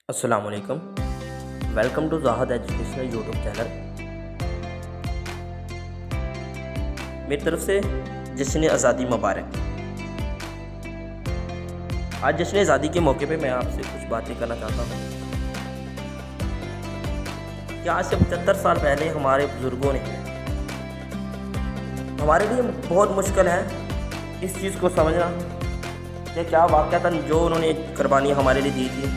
السلام علیکم، welcome to Zahid educational YouTube channel. میری طرف سے جشن آزادی مبارک۔ آج جشن آزادی کے موقع پہ میں آپ سے کچھ باتیں کرنا چاہتا ہوں کہ آج سے 75 سال پہلے ہمارے بزرگوں نے ہمارے لیے بہت مشکل ہے اس چیز کو سمجھنا کہ کیا واقعہ تھا جو انہوں نے قربانی ہمارے لیے دی تھی،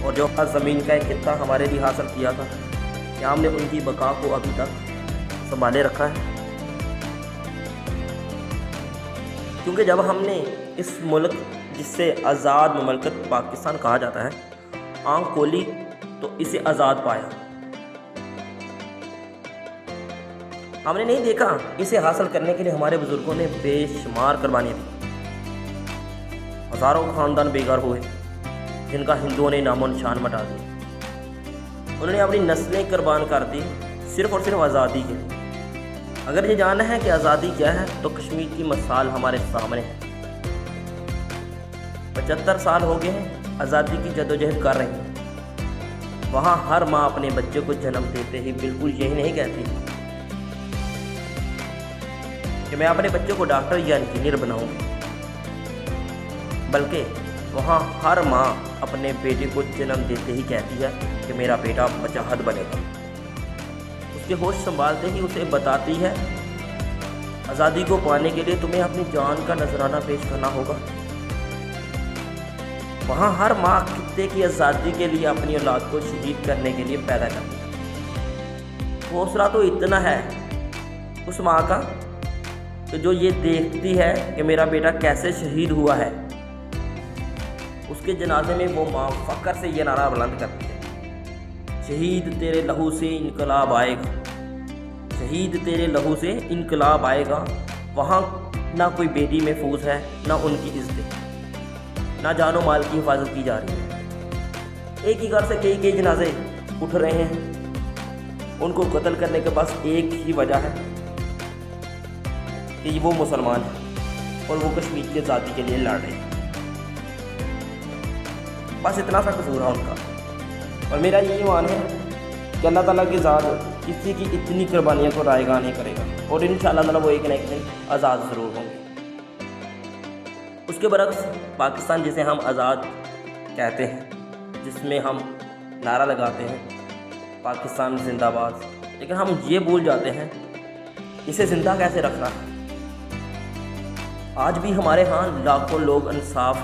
اور جو زمین کا ایک خطہ ہمارے لیے حاصل کیا تھا، کیا ہم نے ان کی بقا کو ابھی تک سنبھالے رکھا ہے؟ کیونکہ جب ہم نے اس ملک جس سے آزاد مملکت پاکستان کہا جاتا ہے آنکھ کھولی تو اسے آزاد پایا۔ ہم نے نہیں دیکھا اسے حاصل کرنے کے لیے ہمارے بزرگوں نے بے شمار قربانیاں دی، ہزاروں خاندان بیگار ہوئے جن کا ہندوؤں نے نام و نشان مٹا دیا۔ انہوں نے اپنی نسلیں قربان کر دی صرف اور صرف آزادی کے لیے۔ اگر یہ جاننا ہے کہ آزادی کیا ہے تو کشمیر کی مثال ہمارے سامنے ہے۔ 75 سال ہو گئے ہیں آزادی کی جدوجہد کر رہے ہیں۔ وہاں ہر ماں اپنے بچے کو جنم دیتے ہی بالکل یہی نہیں کہتی کہ میں اپنے بچے کو ڈاکٹر یا انجینئر بناؤں گی، بلکہ وہاں ہر ماں اپنے بیٹے کو جنم دیتے ہی کہتی ہے کہ میرا بیٹا مجاہد بنے گا۔ اس کے ہوش سنبھالتے ہی اسے بتاتی ہے آزادی کو پانے کے لیے تمہیں اپنی جان کا نذرانہ پیش کرنا ہوگا۔ وہاں ہر ماں خطے کی آزادی کے لیے اپنی اولاد کو شہید کرنے کے لیے پیدا کرتی ہے۔ حوصلہ تو اتنا ہے اس ماں کا کہ جو یہ دیکھتی ہے کہ میرا بیٹا کیسے شہید ہوا ہے، اس کے جنازے میں وہ ماں فخر سے یہ نعرہ بلند کرتی ہے، شہید تیرے لہو سے انقلاب آئے گا، شہید تیرے لہو سے انقلاب آئے گا۔ وہاں نہ کوئی بیٹی محفوظ ہے، نہ ان کی عزت، نہ جان و مال کی حفاظت کی جا رہی ہے۔ ایک ہی گھر سے کئی جنازے اٹھ رہے ہیں، ان کو قتل کرنے کے پاس ایک ہی وجہ ہے کہ وہ مسلمان ہیں اور وہ کشمیر کی آزادی کے لیے لڑ رہے ہیں۔ بس اتنا سا قصور ہے ان کا، اور میرا یہ ایمان ہے کہ اللہ تعالیٰ کی ذات کسی کی اتنی قربانیوں کو رائے گاہ نہیں کرے گا، اور انشاءاللہ تعالیٰ وہ ایک نہ ایک دن آزاد ضرور ہوں گے۔ اس کے برعکس پاکستان جسے ہم آزاد کہتے ہیں، جس میں ہم نعرہ لگاتے ہیں پاکستان زندہ باد، لیکن ہم یہ بھول جاتے ہیں اسے زندہ کیسے رکھنا ہے۔ آج بھی ہمارے ہاں لاکھوں لوگ انصاف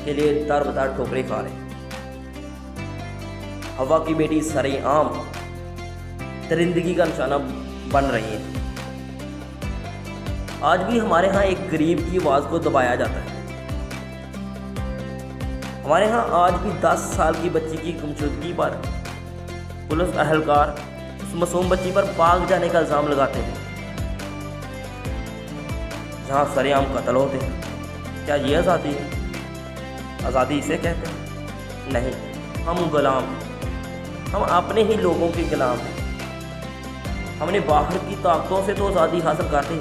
کے لیے در بدر ٹھوکریں کھا رہے ہیں۔ ہوا کی بیٹی سرِ عام درندگی کا نشانہ بن رہی ہے۔ آج بھی ہمارے ہاں ایک غریب کی آواز کو دبایا جاتا ہے۔ ہمارے ہاں آج بھی 10 سال کی بچی کی گمشدگی پر پولیس اہلکار اس معصوم بچی پر بھاگ جانے کا الزام لگاتے ہیں، جہاں سرِ عام قتل ہوتے ہیں۔ کیا یہ آزادی ہے؟ آزادی اسے کہتے ہیں؟ نہیں، ہم غلام ہیں، ہم اپنے ہی لوگوں کے غلام ہیں۔ ہم نے باہر کی طاقتوں سے تو آزادی حاصل کر لی،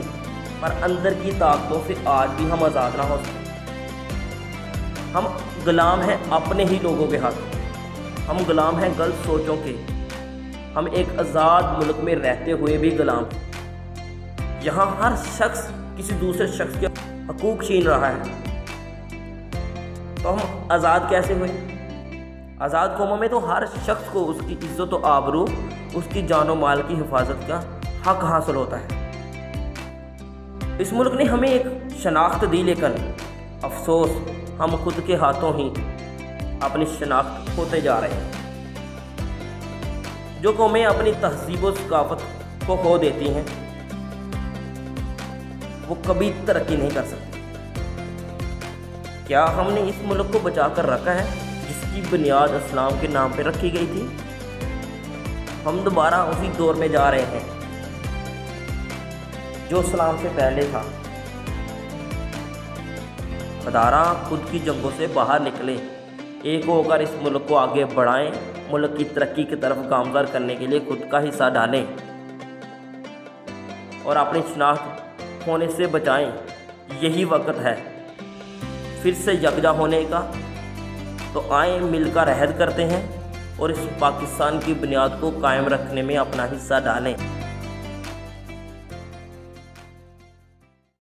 پر اندر کی طاقتوں سے آج بھی ہم آزاد نہ ہو سکتے۔ ہم غلام ہیں اپنے ہی لوگوں کے ہاتھ، ہم غلام ہیں غلط سوچوں کے۔ ہم ایک آزاد ملک میں رہتے ہوئے بھی غلام ہیں، یہاں ہر شخص کسی دوسرے شخص کے حقوق چھین رہا ہے۔ تو ہم آزاد کیسے ہوئے؟ آزاد قوموں میں تو ہر شخص کو اس کی عزت و آبرو، اس کی جان و مال کی حفاظت کا حق حاصل ہوتا ہے۔ اس ملک نے ہمیں ایک شناخت دی، لیکن افسوس ہم خود کے ہاتھوں ہی اپنی شناخت کھوتے جا رہے ہیں۔ جو قومیں اپنی تہذیب و ثقافت کو کھو دیتی ہیں وہ کبھی ترقی نہیں کر سکتی۔ کیا ہم نے اس ملک کو بچا کر رکھا ہے جس کی بنیاد اسلام کے نام پہ رکھی گئی تھی؟ ہم دوبارہ اسی دور میں جا رہے ہیں جو اسلام سے پہلے تھا۔ خدارہ خود کی جنگوں سے باہر نکلے، ایک ہو کر اس ملک کو آگے بڑھائیں، ملک کی ترقی کی طرف گامزن کرنے کے لیے خود کا حصہ ڈالیں اور اپنی شناخت کھونے سے بچائیں۔ یہی وقت ہے پھر سے یکجا ہونے کا، تو آئیں مل کر عہد کرتے ہیں اور اس پاکستان کی بنیاد کو قائم رکھنے میں اپنا حصہ ڈالیں۔